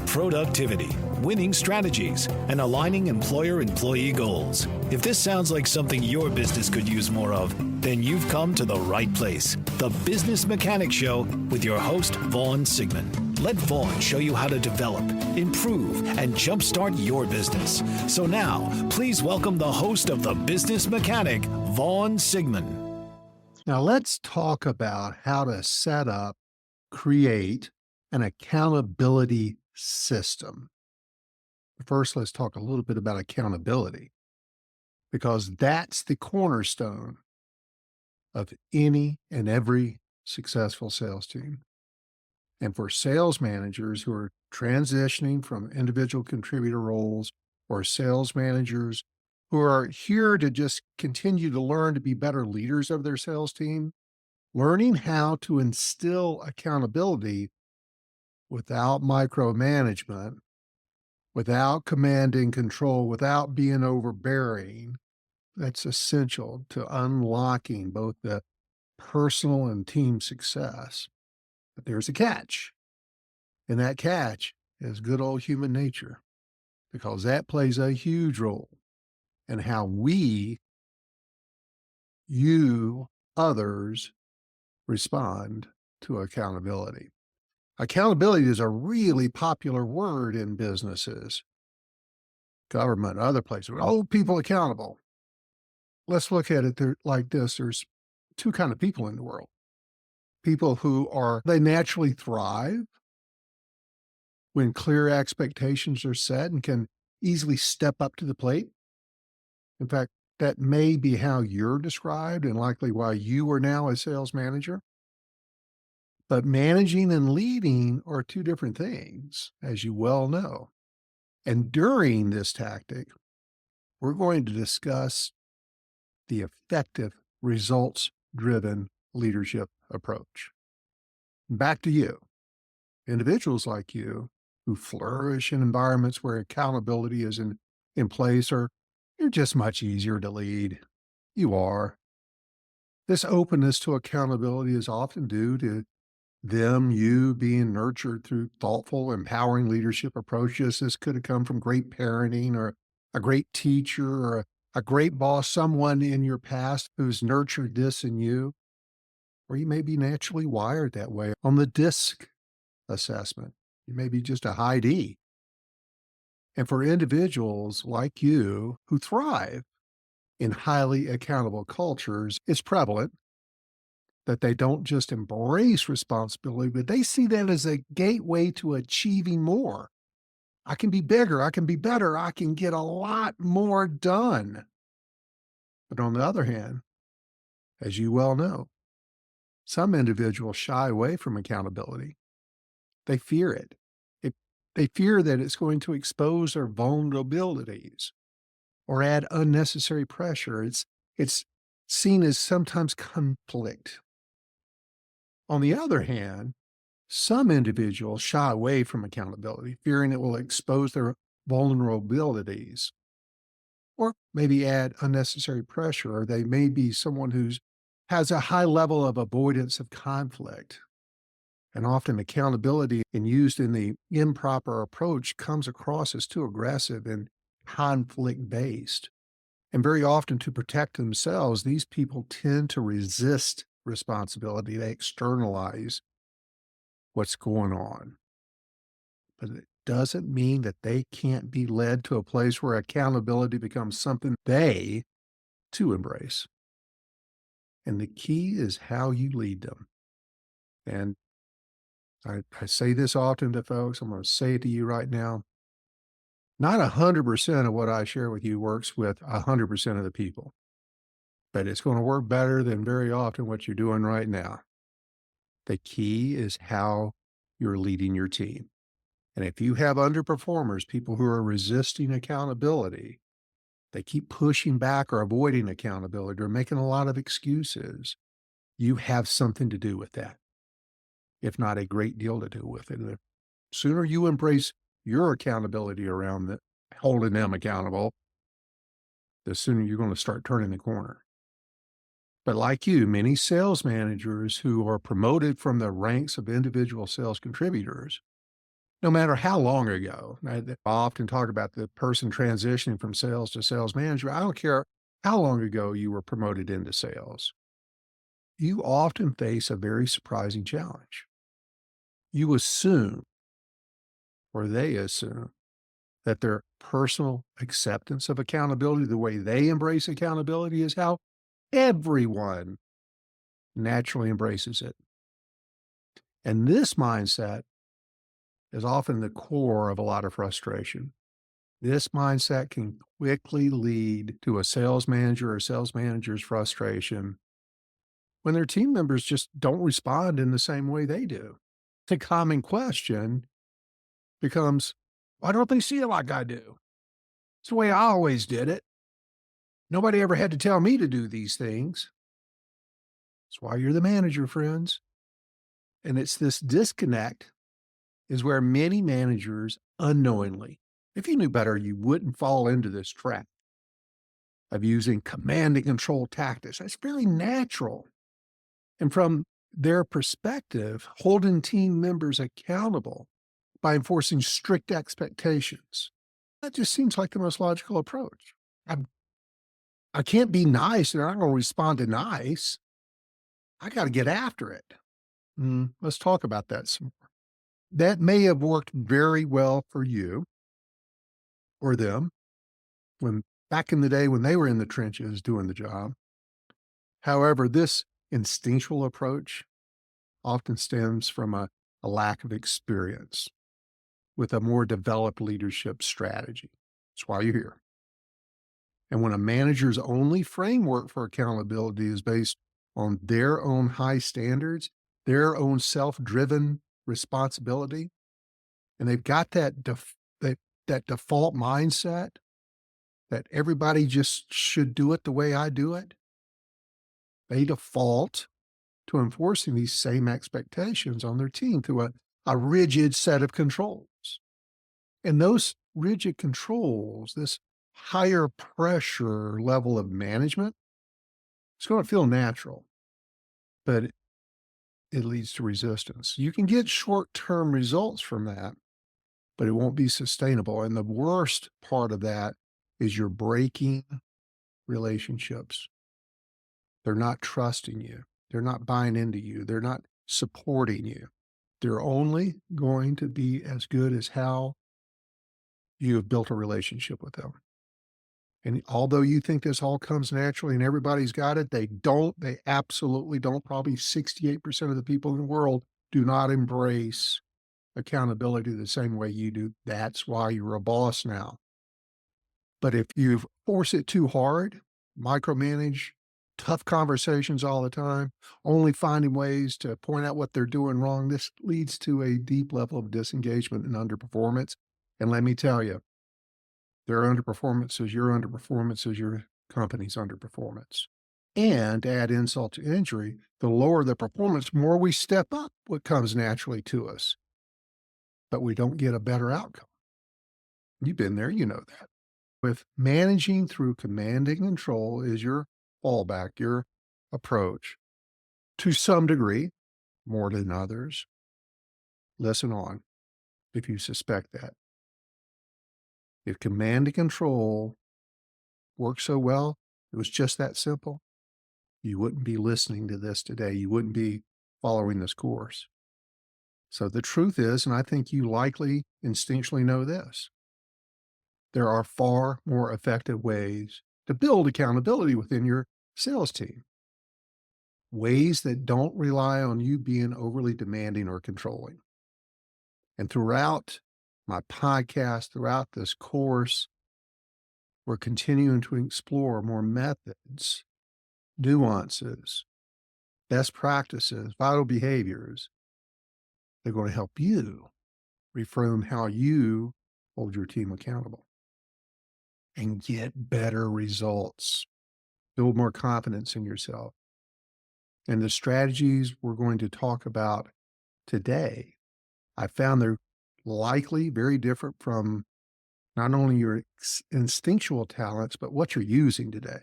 productivity, winning strategies, and aligning employer-employee goals. If this sounds like something your business could use more of, then you've come to the right place. The Business Mechanic Show with your host, Vaughn Sigmund. Let Vaughn show you how to develop, improve, and jumpstart your business. So now, please welcome the host of The Business Mechanic, Vaughn Sigmund. Now let's talk about how to set up, create an accountability system. First, let's talk a little bit about accountability, because that's the cornerstone of any and every successful sales team. And for sales managers who are transitioning from individual contributor roles, or sales managers who are here to just continue to learn to be better leaders of their sales team, learning how to instill accountability without micromanagement, without command and control, without being overbearing, that's essential to unlocking both the personal and team success. But there's a catch, and that catch is good old human nature, because that plays a huge role in how we, you, others respond to accountability. Accountability is a really popular word in businesses, government, other places. Hold people accountable. Let's look at it like this. There's two kinds of people in the world. People who they naturally thrive when clear expectations are set and can easily step up to the plate. In fact, that may be how you're described and likely why you are now a sales manager. But managing and leading are two different things, as you well know. And during this tactic, we're going to discuss the effective results-driven leadership approach. Back to you. Individuals like you who flourish in environments where accountability is in place, or you're just much easier to lead. You are. This openness to accountability is often due to you being nurtured through thoughtful, empowering leadership approaches. This could have come from great parenting, or a great teacher, or a great boss, someone in your past who's nurtured this in you. Or you may be naturally wired that way on the DISC assessment. You may be just a high D. And for individuals like you who thrive in highly accountable cultures, it's prevalent that they don't just embrace responsibility, but they see that as a gateway to achieving more. I can be bigger, I can be better, I can get a lot more done. But on the other hand, as you well know, some individuals shy away from accountability. They fear it. They fear that it's going to expose their vulnerabilities or add unnecessary pressure. It's seen as sometimes conflict. On the other hand, some individuals shy away from accountability, fearing it will expose their vulnerabilities or maybe add unnecessary pressure, or they may be someone who has a high level of avoidance of conflict. And often accountability, and used in the improper approach, comes across as too aggressive and conflict-based. And very often, to protect themselves, these people tend to resist responsibility. They externalize what's going on. But it doesn't mean that they can't be led to a place where accountability becomes something they too embrace. And the key is how you lead them. And I say this often to folks. I'm going to say it to you right now. Not 100% of what I share with you works with 100% of the people, but it's going to work better than very often what you're doing right now. The key is how you're leading your team. And if you have underperformers, people who are resisting accountability, they keep pushing back or avoiding accountability or making a lot of excuses, you have something to do with that, if not a great deal to do with it. The sooner you embrace your accountability around holding them accountable, the sooner you're going to start turning the corner. But like you, many sales managers who are promoted from the ranks of individual sales contributors no matter how long ago. I often talk about the person transitioning from sales to sales manager. I don't care how long ago you were promoted into sales. You often face a very surprising challenge. You assume, or they assume, that their personal acceptance of accountability, the way they embrace accountability, is how everyone naturally embraces it. And this mindset is often the core of a lot of frustration. This mindset can quickly lead to a sales manager or sales manager's frustration when their team members just don't respond in the same way they do. The common question becomes, why don't they see it like I do? It's the way I always did it. Nobody ever had to tell me to do these things. That's why you're the manager, friends. And it's this disconnect is where many managers unknowingly, if you knew better, you wouldn't fall into this trap of using command and control tactics. That's very natural. And from their perspective, holding team members accountable by enforcing strict expectations. That just seems like the most logical approach. I, I can't be nice and I'm not going to respond to nice. I got to get after it. Let's talk about that some more. That may have worked very well for you or them when back in the day when they were in the trenches doing the job. However, this instinctual approach often stems from a lack of experience with a more developed leadership strategy. That's why you're here. And when a manager's only framework for accountability is based on their own high standards, their own self-driven responsibility, and they've got that default mindset that everybody just should do it the way I do it, they default to enforcing these same expectations on their team through a rigid set of controls. And those rigid controls, this higher pressure level of management, it's going to feel natural, but it leads to resistance. You can get short term results from that, but it won't be sustainable. And the worst part of that is you're breaking relationships. They're not trusting you. They're not buying into you. They're not supporting you. They're only going to be as good as how you have built a relationship with them. And although you think this all comes naturally and everybody's got it, they don't. They absolutely don't. Probably 68% of the people in the world do not embrace accountability the same way you do. That's why you're a boss now. But if you force it too hard, micromanage, tough conversations all the time, only finding ways to point out what they're doing wrong, this leads to a deep level of disengagement and underperformance. And let me tell you, their underperformance is your company's underperformance. And to add insult to injury, the lower the performance, more we step up what comes naturally to us, but we don't get a better outcome. You've been there, you know that. With managing through command and control is your fallback, your approach to some degree, more than others. Listen on if you suspect that. If command and control works so well, it was just that simple, you wouldn't be listening to this today. You wouldn't be following this course. So the truth is, and I think you likely instinctually know this, there are far more effective ways to build accountability within your sales team. Ways that don't rely on you being overly demanding or controlling. And throughout my podcast, throughout this course, we're continuing to explore more methods, nuances, best practices, vital behaviors. They're going to help you reframe how you hold your team accountable and get better results, build more confidence in yourself. And the strategies we're going to talk about today, I found they're likely very different from not only your instinctual talents, but what you're using today,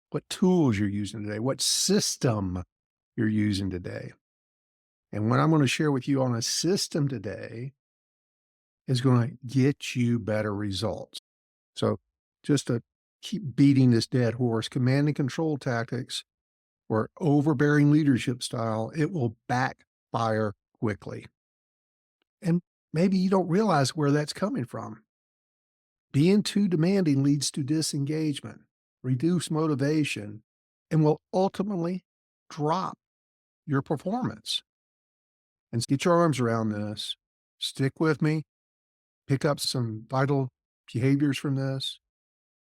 what tools you're using today, what system you're using today. And what I'm going to share with you on a system today is going to get you better results. So just to keep beating this dead horse, command and control tactics or overbearing leadership style, it will backfire quickly. And maybe you don't realize where that's coming from. Being too demanding leads to disengagement, reduced motivation, and will ultimately drop your performance. And get your arms around this. Stick with me. Pick up some vital behaviors from this.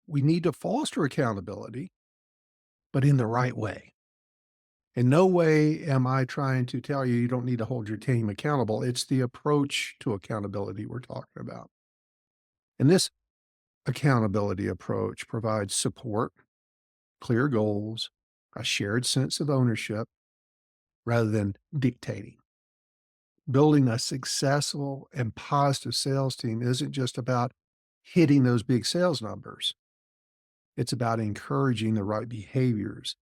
We need to foster accountability, but in the right way. In no way am I trying to tell you you don't need to hold your team accountable. It's the approach to accountability we're talking about. And this accountability approach provides support, clear goals, a shared sense of ownership rather than dictating. Building a successful and positive sales team isn't just about hitting those big sales numbers. It's about encouraging the right behaviors.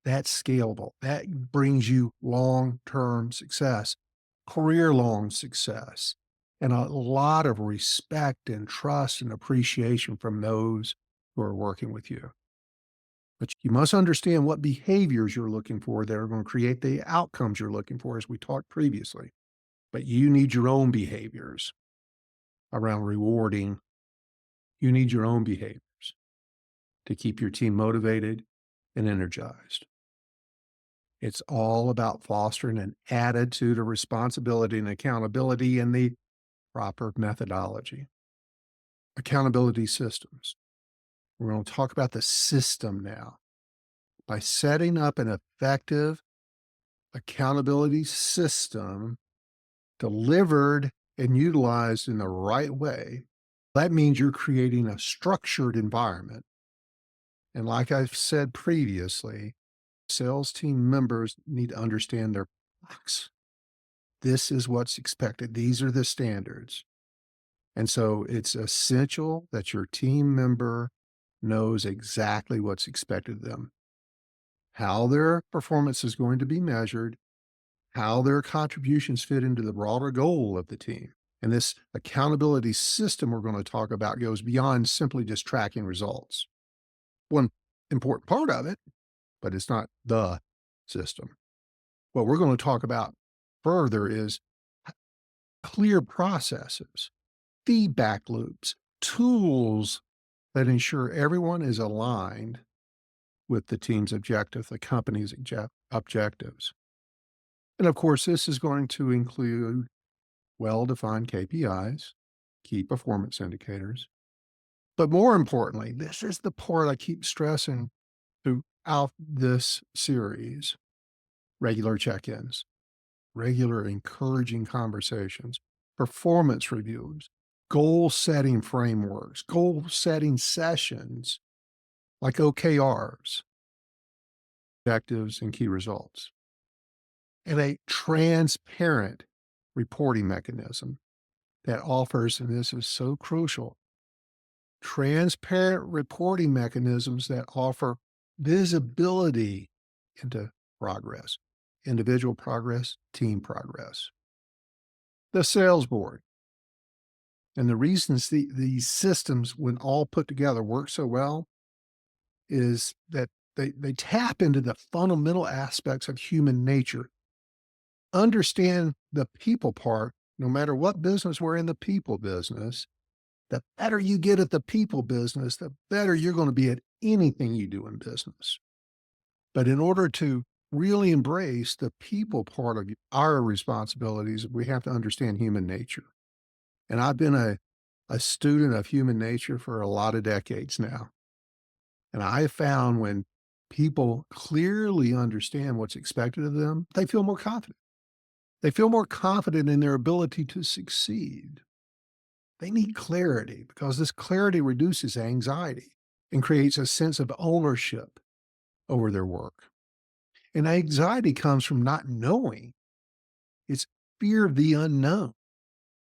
That's scalable. That brings you long-term success, career-long success, and a lot of respect and trust and appreciation from those who are working with you. But you must understand what behaviors you're looking for that are going to create the outcomes you're looking for, as we talked previously. But you need your own behaviors around rewarding. You need your own behaviors to keep your team motivated and energized. It's all about fostering an attitude of responsibility and accountability in the proper methodology. Accountability systems. We're going to talk about the system now. By setting up an effective accountability system delivered and utilized in the right way, that means you're creating a structured environment. And like I've said previously, sales team members need to understand their box. This is what's expected. These are the standards. And so it's essential that your team member knows exactly what's expected of them, how their performance is going to be measured, how their contributions fit into the broader goal of the team. And this accountability system we're going to talk about goes beyond simply just tracking results. One important part of it, but it's not the system. What we're going to talk about further is clear processes, feedback loops, tools that ensure everyone is aligned with the team's objective, the company's objectives. And of course, this is going to include well-defined KPIs, key performance indicators. But more importantly, this is the part I keep stressing throughout this series: regular check-ins, regular encouraging conversations, performance reviews, goal-setting frameworks, goal-setting sessions like OKRs, objectives and key results, and a transparent reporting mechanism that offers, and this is so crucial, transparent reporting mechanisms that offer visibility into progress, individual progress, team progress. The sales board. And the reasons these systems, when all put together, work so well is that they tap into the fundamental aspects of human nature. Understand the people part. No matter what business we're in, the people business, the better you get at the people business, the better you're going to be at anything you do in business. But in order to really embrace the people part of our responsibilities, we have to understand human nature. And I've been a student of human nature for a lot of decades now. And I have found when people clearly understand what's expected of them, they feel more confident. They feel more confident in their ability to succeed. They need clarity because this clarity reduces anxiety and creates a sense of ownership over their work. And anxiety comes from not knowing. It's fear of the unknown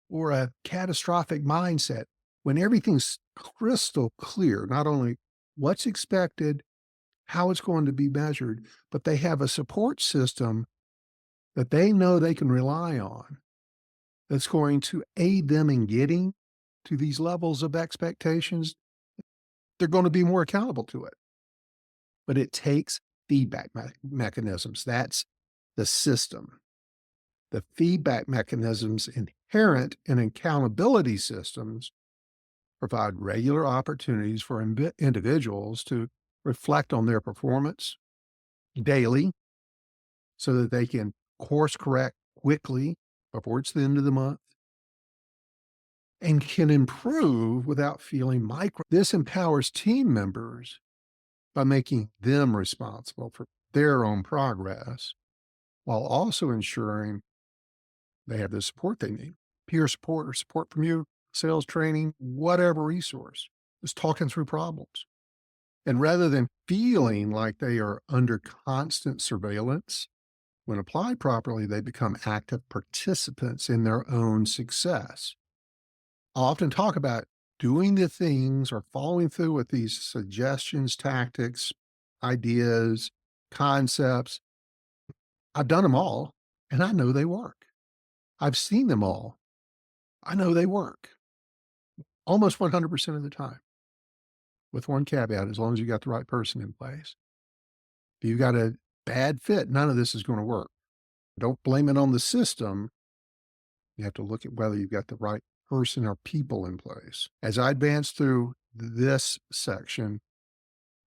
or a catastrophic mindset when everything's crystal clear, not only what's expected, how it's going to be measured, but they have a support system that they know they can rely on. that's going to aid them in getting to these levels of expectations, they're going to be more accountable to it. But it takes feedback mechanisms. That's the system. The feedback mechanisms inherent in accountability systems provide regular opportunities for individuals to reflect on their performance daily so that they can course correct quickly before it's the end of the month and can improve without feeling micro. This empowers team members by making them responsible for their own progress while also ensuring they have the support they need, peer support or support from you, sales training, whatever resource, just talking through problems. And rather than feeling like they are under constant surveillance, when applied properly, they become active participants in their own success. I often talk about doing the things or following through with these suggestions, tactics, ideas, concepts. I've done them all and I know they work. I've seen them all. I know they work almost 100% of the time, with one caveat, as long as you got the right person in place. If you got a bad fit, none of this is going to work. Don't blame it on the system. You have to look at whether you've got the right person or people in place. As I advance through this section,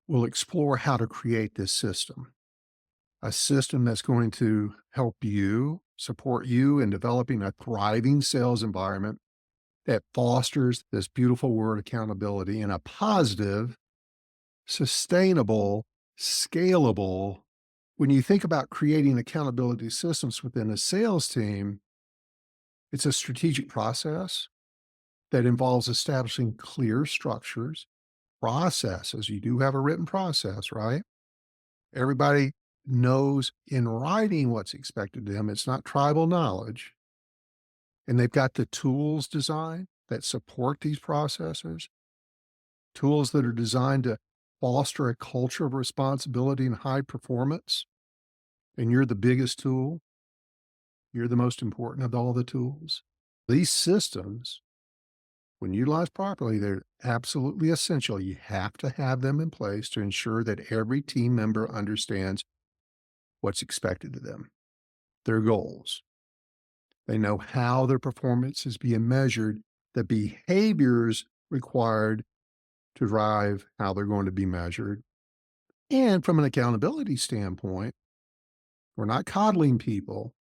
we'll explore how to create this system, a system that's going to help you, support you in developing a thriving sales environment that fosters this beautiful word accountability in a positive, sustainable, scalable. When you think about creating accountability systems within a sales team, it's a strategic process that involves establishing clear structures, processes. You do have a written process, right? Everybody knows in writing what's expected of them. It's not tribal knowledge. And they've got the tools designed that support these processes, tools that are designed to foster a culture of responsibility and high performance. And you're the biggest tool. You're the most important of all the tools. These systems, when utilized properly, they're absolutely essential. You have to have them in place to ensure that every team member understands what's expected of them, their goals. They know how their performance is being measured, the behaviors required to drive how they're going to be measured. And from an accountability standpoint, we're not coddling people.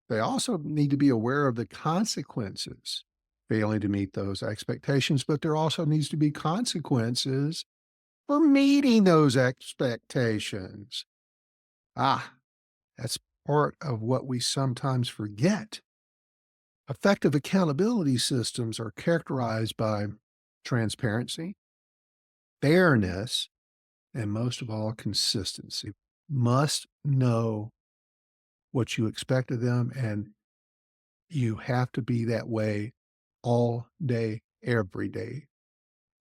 They also need to be aware of the consequences failing to meet those expectations, but there also needs to be consequences for meeting those expectations. That's part of what we sometimes forget. Effective accountability systems are characterized by transparency, fairness, and most of all, consistency. Must know what you expect of them, and you have to be that way all day, every day.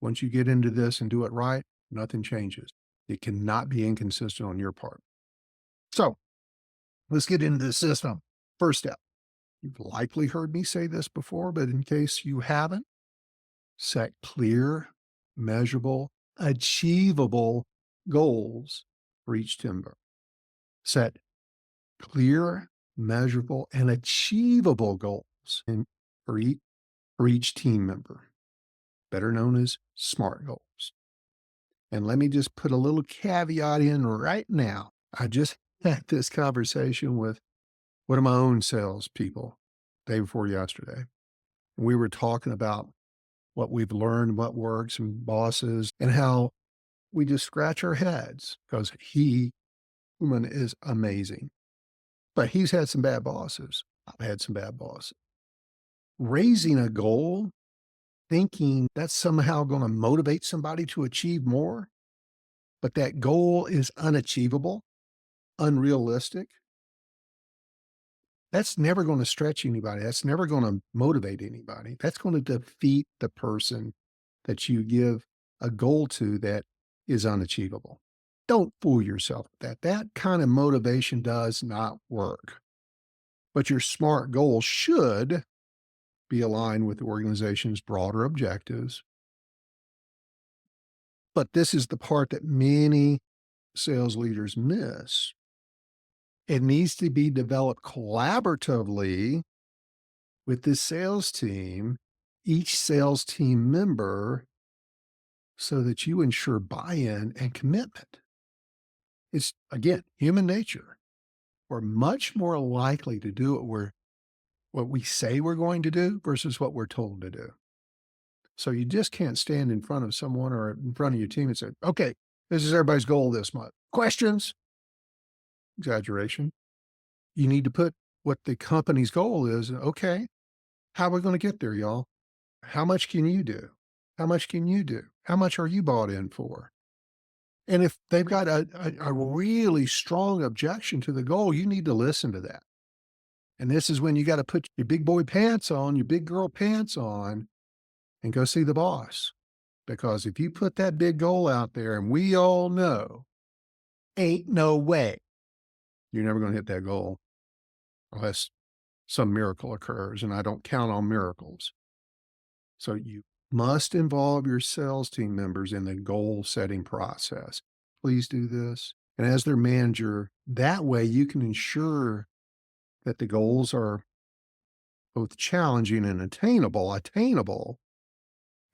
Once you get into this and do it right, nothing changes. It cannot be inconsistent on your part. So let's get into the system. First step. You've likely heard me say this before, but in case you haven't, set clear, measurable, achievable goals for each team member. Set clear, measurable, and achievable goals for each team member, better known as SMART goals. And let me just put a little caveat in right now. I just had this conversation with one of my own salespeople day before yesterday. We were talking about what we've learned, what works, and bosses, and how we just scratch our heads because human is amazing. But he's had some bad bosses. I've had some bad bosses. Raising a goal, thinking that's somehow going to motivate somebody to achieve more, but that goal is unachievable, unrealistic, that's never going to stretch anybody. That's never going to motivate anybody. That's going to defeat the person that you give a goal to that is unachievable. Don't fool yourself with that. That kind of motivation does not work. But your SMART goal should be aligned with the organization's broader objectives. But this is the part that many sales leaders miss. It needs to be developed collaboratively with the sales team, each sales team member, so that you ensure buy-in and commitment. It's, again, human nature. We're much more likely to do what we say we're going to do versus what we're told to do. So you just can't stand in front of someone or in front of your team and say, okay, this is everybody's goal this month. Questions? Exaggeration. You need to put what the company's goal is. Okay, how are we going to get there, y'all? How much can you do? How much can you do? How much are you bought in for? And if they've got a really strong objection to the goal, you need to listen to that. And this is when you got to put your big boy pants on, your big girl pants on, and go see the boss. Because if you put that big goal out there, and we all know, ain't no way you're never going to hit that goal unless some miracle occurs. And I don't count on miracles. So you must involve your sales team members in the goal setting process. Please do this. And as their manager, that way you can ensure that the goals are both challenging and attainable.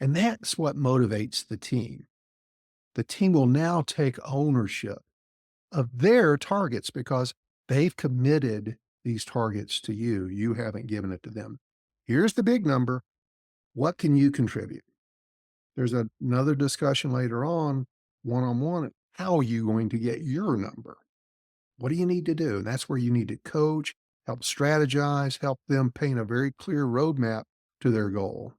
And that's what motivates the team. The team will now take ownership of their targets because they've committed these targets to you. You haven't given it to them. Here's the big number. What can you contribute? There's another discussion later on, one-on-one. How are you going to get your number? What do you need to do? And that's where you need to coach, help strategize, help them paint a very clear roadmap to their goal.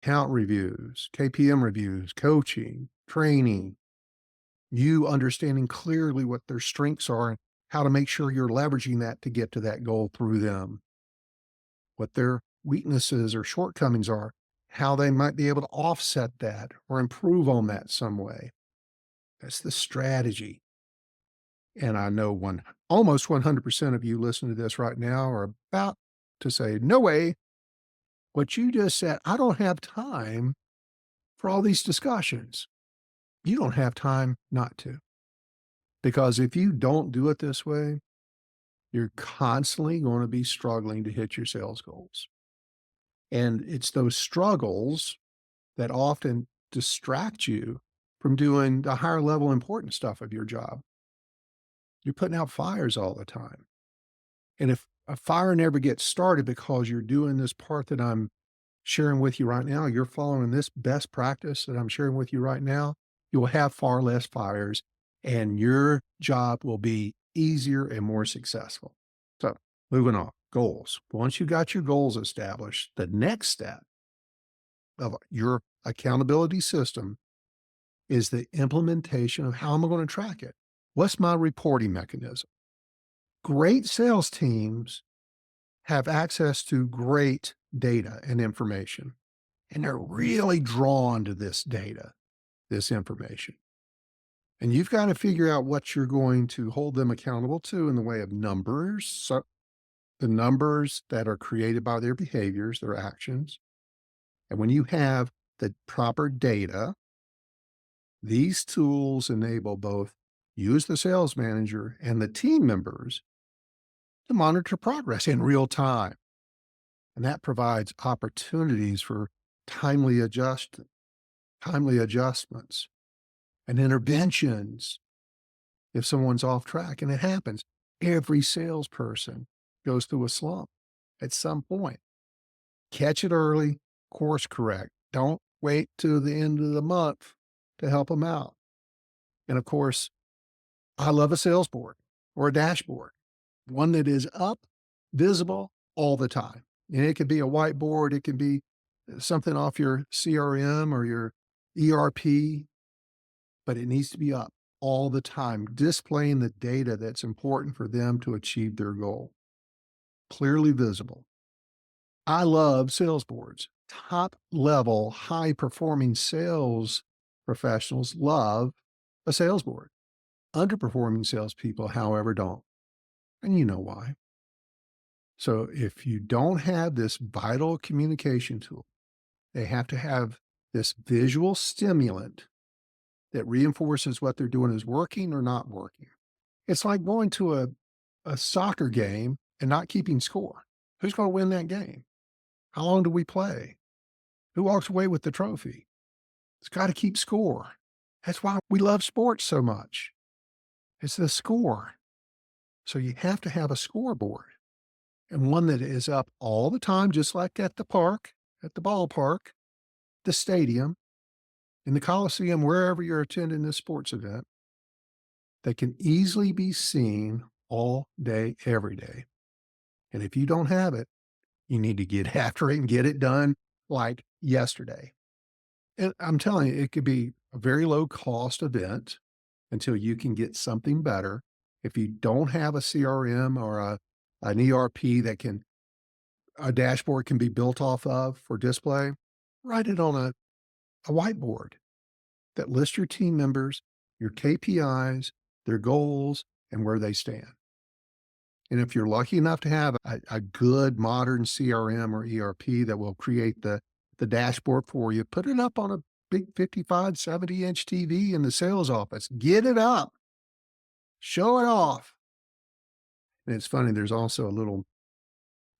Count reviews, KPM reviews, coaching, training, you understanding clearly what their strengths are and how to make sure you're leveraging that to get to that goal through them, what their weaknesses or shortcomings are, how they might be able to offset that or improve on that some way. That's the strategy. And I know almost 100% of you listening to this right now are about to say, no way. What you just said, I don't have time for all these discussions. You don't have time not to. Because if you don't do it this way, you're constantly going to be struggling to hit your sales goals. And it's those struggles that often distract you from doing the higher level important stuff of your job. You're putting out fires all the time. And if a fire never gets started because you're doing this part that I'm sharing with you right now, you're following this best practice that I'm sharing with you right now, you will have far less fires and your job will be easier and more successful. So moving on, goals. Once you got your goals established, the next step of your accountability system is the implementation of how am I going to track it? What's my reporting mechanism? Great sales teams have access to great data and information, and they're really drawn to this data, this information. And you've got to figure out what you're going to hold them accountable to in the way of numbers, so the numbers that are created by their behaviors, their actions. And when you have the proper data, these tools enable both you as the sales manager and the team members to monitor progress in real time. And that provides opportunities for timely adjustments and interventions if someone's off track. And it happens. Every salesperson goes through a slump at some point. Catch it early, course correct. Don't wait till the end of the month to help them out. And of course, I love a sales board or a dashboard, one that is up, visible all the time. And it could be a whiteboard, it can be something off your CRM or your ERP, but it needs to be up all the time, displaying the data that's important for them to achieve their goal. Clearly visible. I love sales boards. Top level, high performing sales professionals love a sales board. Underperforming salespeople, however, don't. And you know why. So if you don't have this vital communication tool, they have to have this visual stimulant that reinforces what they're doing is working or not working. It's like going to a soccer game and not keeping score. Who's going to win that game? How long do we play? Who walks away with the trophy? It's got to keep score. That's why we love sports so much. It's the score. So you have to have a scoreboard and one that is up all the time, just like at the park, at the ballpark, the stadium, in the Coliseum, wherever you're attending this sports event, that can easily be seen all day, every day. And if you don't have it, you need to get after it and get it done like yesterday. And I'm telling you, it could be a very low cost event until you can get something better. If you don't have a CRM or an ERP that a dashboard can be built off of for display, write it on a whiteboard that lists your team members, your KPIs, their goals, and where they stand. And if you're lucky enough to have a good modern CRM or ERP that will create the dashboard for you, put it up on a big 55, 70-inch TV in the sales office. Get it up. Show it off. And it's funny, there's also a little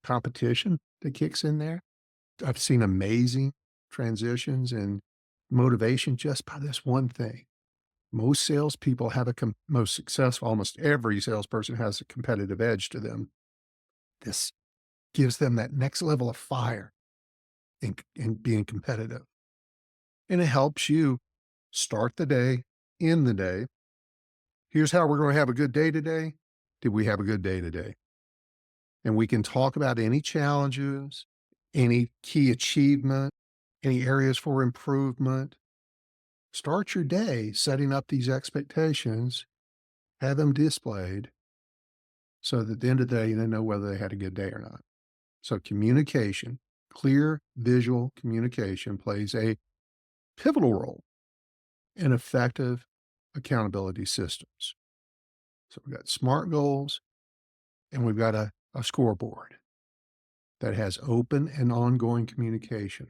competition that kicks in there. I've seen amazing transitions and motivation just by this one thing. Most salespeople have most successful, almost every salesperson has a competitive edge to them. This gives them that next level of fire in being competitive. And it helps you start the day, end the day. Here's how we're going to have a good day today. Did we have a good day today? And we can talk about any challenges, any key achievement, any areas for improvement. Start your day setting up these expectations, have them displayed so that at the end of the day, they know whether they had a good day or not. So communication, clear visual communication plays a pivotal role in effective accountability systems. So we've got SMART goals and we've got a scoreboard that has open and ongoing communication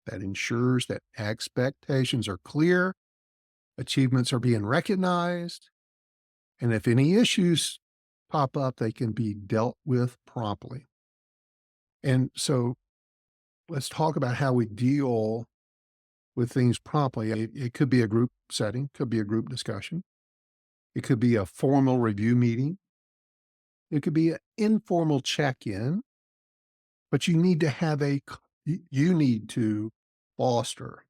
that ensures that expectations are clear, achievements are being recognized, and if any issues pop up, they can be dealt with promptly. And so let's talk about how we deal with things promptly. It could be a group setting, could be a group discussion. It could be a formal review meeting. It could be an informal check-in, but you need to have you need to foster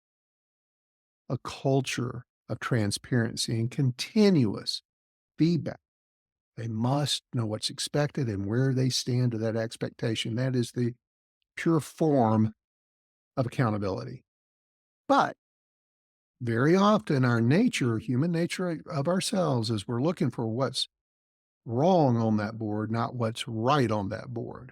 a culture of transparency and continuous feedback. They must know what's expected and where they stand to that expectation. That is the pure form of accountability. But very often our nature, human nature of ourselves is we're looking for what's wrong on that board, not what's right on that board.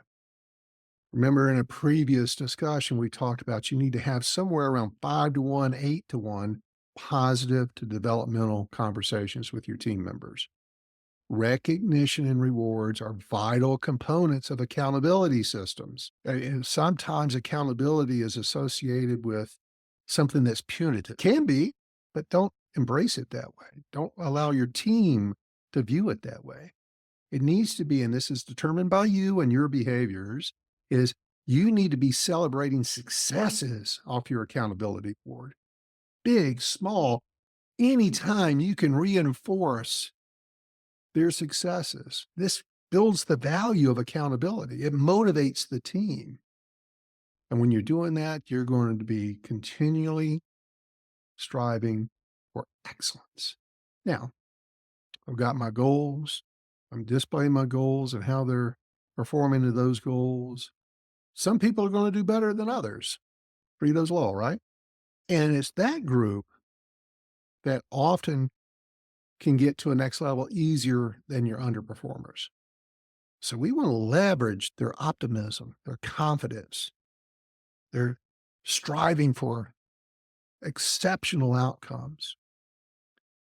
Remember in a previous discussion, we talked about you need to have somewhere around 5-to-1, 8-to-1 positive to developmental conversations with your team members. Recognition and rewards are vital components of accountability systems. And sometimes accountability is associated with something that's punitive. Can be, but don't embrace it that way. Don't allow your team to view it that way. It needs to be, and this is determined by you and your behaviors, is you need to be celebrating successes off your accountability board. Big, small, anytime you can reinforce their successes. This builds the value of accountability. It motivates the team. And when you're doing that, you're going to be continually striving for excellence. Now, I've got my goals. I'm displaying my goals and how they're performing to those goals. Some people are going to do better than others. Pareto's law, right? And it's that group that often can get to a next level easier than your underperformers. So we want to leverage their optimism, their confidence, their striving for exceptional outcomes.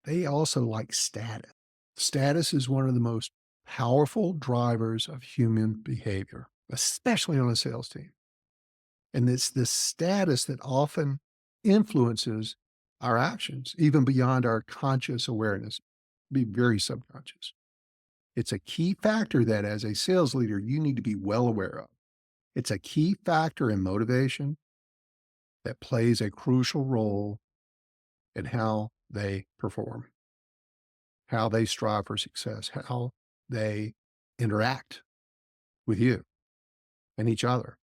They also like status. Status is one of the most powerful drivers of human behavior. especially on a sales team. And it's this status that often influences our actions, even beyond our conscious awareness, be very subconscious. It's a key factor that as a sales leader, you need to be well aware of. It's a key factor in motivation that plays a crucial role in how they perform, how they strive for success, how they interact with you and each other.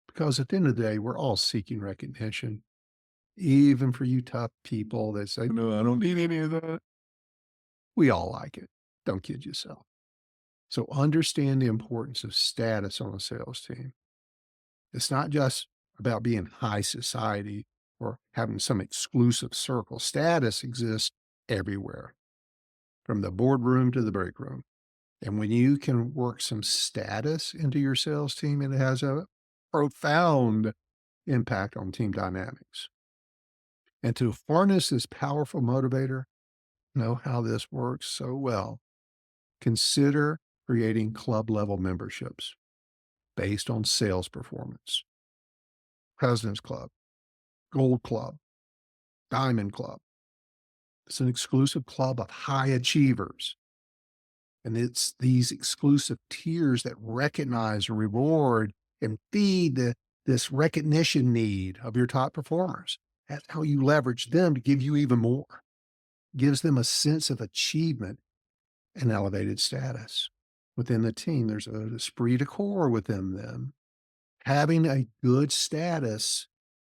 Because at the end of the day, we're all seeking recognition, even for you tough people that say, no, I don't need any of that. We all like it. Don't kid yourself. So understand the importance of status on a sales team. It's not just about being high society or having some exclusive circle. Status exists everywhere, from the boardroom to the break room. And when you can work some status into your sales team, it has a profound impact on team dynamics. And to harness this powerful motivator, know how this works so well, consider creating club level memberships based on sales performance. President's Club, Gold Club, Diamond Club. It's an exclusive club of high achievers. And it's these exclusive tiers that recognize and reward and feed this recognition need of your top performers. That's how you leverage them to give you even more. Gives them a sense of achievement and elevated status. Within the team, there's a esprit de corps within them. Having a good status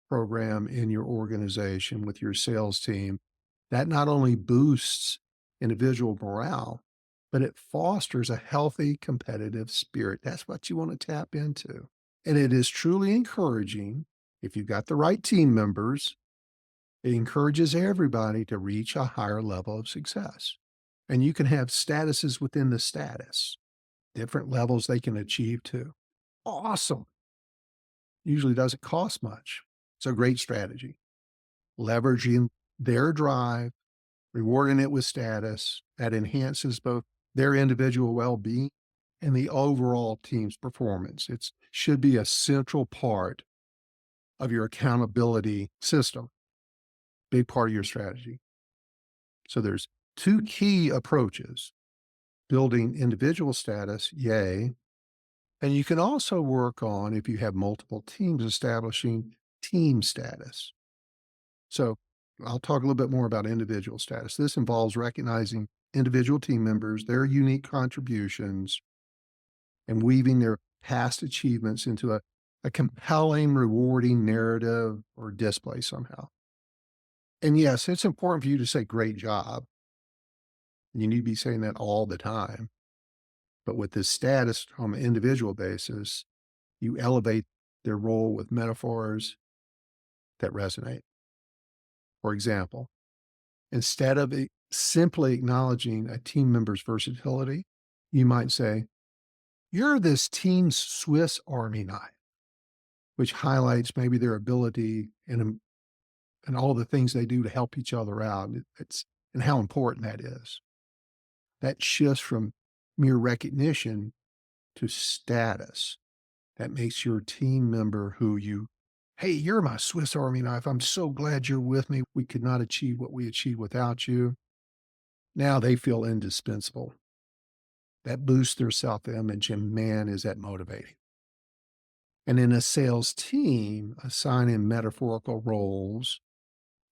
program in your organization with your sales team, that not only boosts individual morale, but it fosters a healthy competitive spirit. That's what you want to tap into. And it is truly encouraging if you've got the right team members. It encourages everybody to reach a higher level of success. And you can have statuses within the status, different levels they can achieve too. Awesome. Usually doesn't cost much. It's a great strategy. Leveraging their drive, rewarding it with status that enhances both their individual well-being and the overall team's performance. It should be a central part of your accountability system, big part of your strategy. So there's two key approaches: building individual status, yay. And you can also work on, if you have multiple teams, establishing team status. So I'll talk a little bit more about individual status. This involves recognizing individual team members, their unique contributions, and weaving their past achievements into a compelling, rewarding narrative or display somehow. And yes, it's important for you to say great job. You need to be saying that all the time. But with this status on an individual basis, you elevate their role with metaphors that resonate. For example, instead of simply acknowledging a team member's versatility, you might say, you're this team's Swiss Army knife, which highlights maybe their ability and all the things they do to help each other out. And how important that is. That shifts from mere recognition to status. That makes your team member hey, you're my Swiss Army knife. I'm so glad you're with me. We could not achieve what we achieved without you. Now they feel indispensable. That boosts their self-image, and man, is that motivating. And in a sales team, assigning metaphorical roles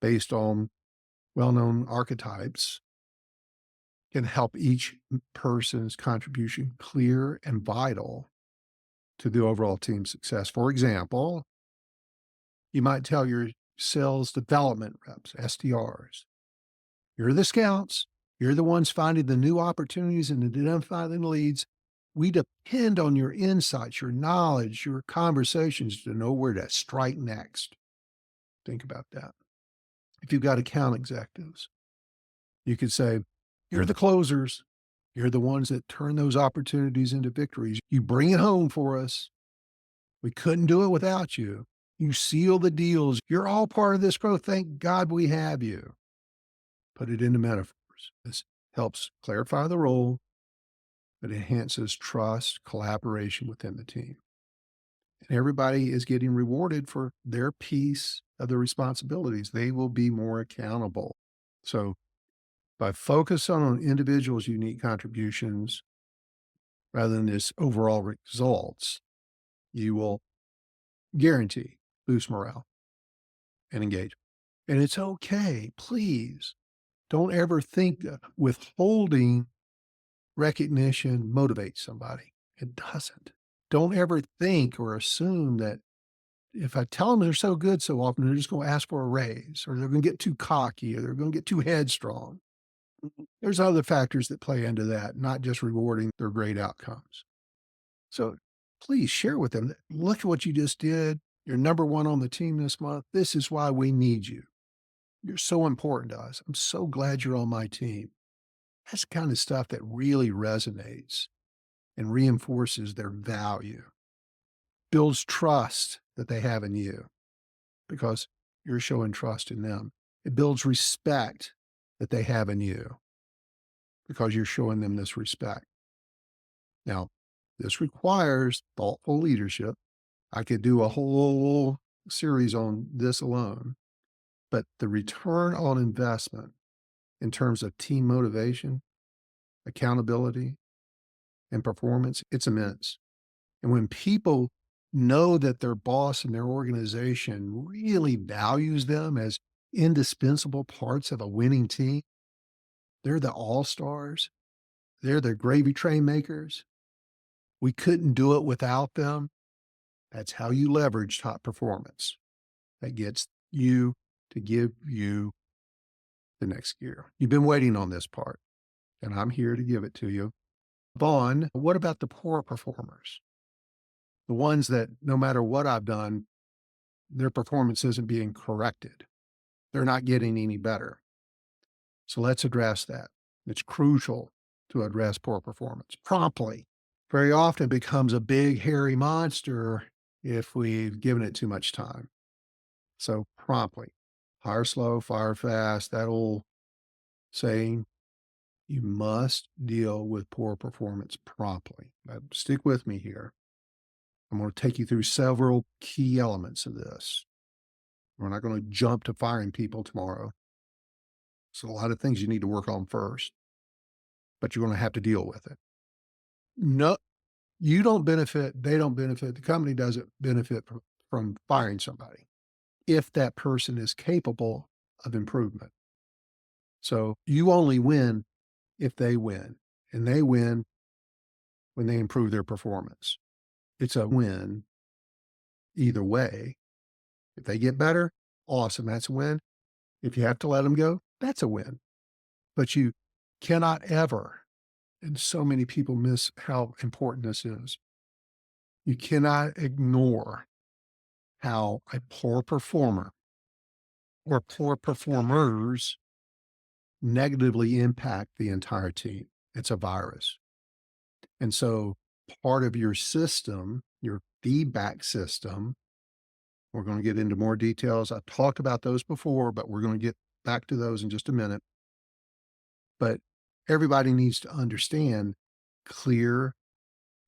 based on well-known archetypes can help each person's contribution clear and vital to the overall team success. For example, you might tell your sales development reps, SDRs, you're the scouts. You're the ones finding the new opportunities and identifying the leads. We depend on your insights, your knowledge, your conversations to know where to strike next. Think about that. If you've got account executives, you could say, you're the closers. You're the ones that turn those opportunities into victories. You bring it home for us. We couldn't do it without you. You seal the deals. You're all part of this growth. Thank God we have you. Put it into metaphors. This helps clarify the role, It enhances trust, collaboration within the team. And everybody is getting rewarded for their piece of the responsibilities. They will be more accountable. So by focusing on individuals' unique contributions rather than just overall results, you will guarantee boost morale and engagement. And it's okay. Please don't ever think that withholding recognition motivates somebody. It doesn't. Don't ever think or assume that if I tell them they're so good so often, they're just going to ask for a raise or they're going to get too cocky or they're going to get too headstrong. There's other factors that play into that, not just rewarding their great outcomes. So please share with them that, look at what you just did. You're number one on the team this month. This is why we need you. You're so important to us. I'm so glad you're on my team. That's the kind of stuff that really resonates and reinforces their value, builds trust that they have in you because you're showing trust in them. It builds respect that they have in you because you're showing them this respect. Now, this requires thoughtful leadership. I could do a whole series on this alone, but the return on investment in terms of team motivation, accountability, and performance, it's immense. And when people know that their boss and their organization really values them as indispensable parts of a winning team, they're the all-stars. They're the gravy train makers. We couldn't do it without them. That's how you leverage top performance. That gets you to give you the next gear. You've been waiting on this part, and I'm here to give it to you. Vaughn, what about the poor performers? The ones that no matter what I've done, their performance isn't being corrected. They're not getting any better. So let's address that. It's crucial to address poor performance promptly. Very often it becomes a big, hairy monster if we've given it too much time. So promptly, hire slow, fire fast, that old saying, you must deal with poor performance promptly. Now, stick with me here. I'm going to take you through several key elements of this. We're not going to jump to firing people tomorrow. So a lot of things you need to work on first, but you're going to have to deal with it. No, you don't benefit, they don't benefit, the company doesn't benefit from firing somebody if that person is capable of improvement. So you only win if they win, and they win when they improve their performance. It's a win either way. If they get better, awesome, that's a win. If you have to let them go, that's a win. But you cannot ever, and so many people miss how important this is. You cannot ignore how a poor performer or poor performers negatively impact the entire team. It's a virus. And so part of your system, your feedback system, we're going to get into more details. I've talked about those before, but we're going to get back to those in just a minute. But everybody needs to understand clear,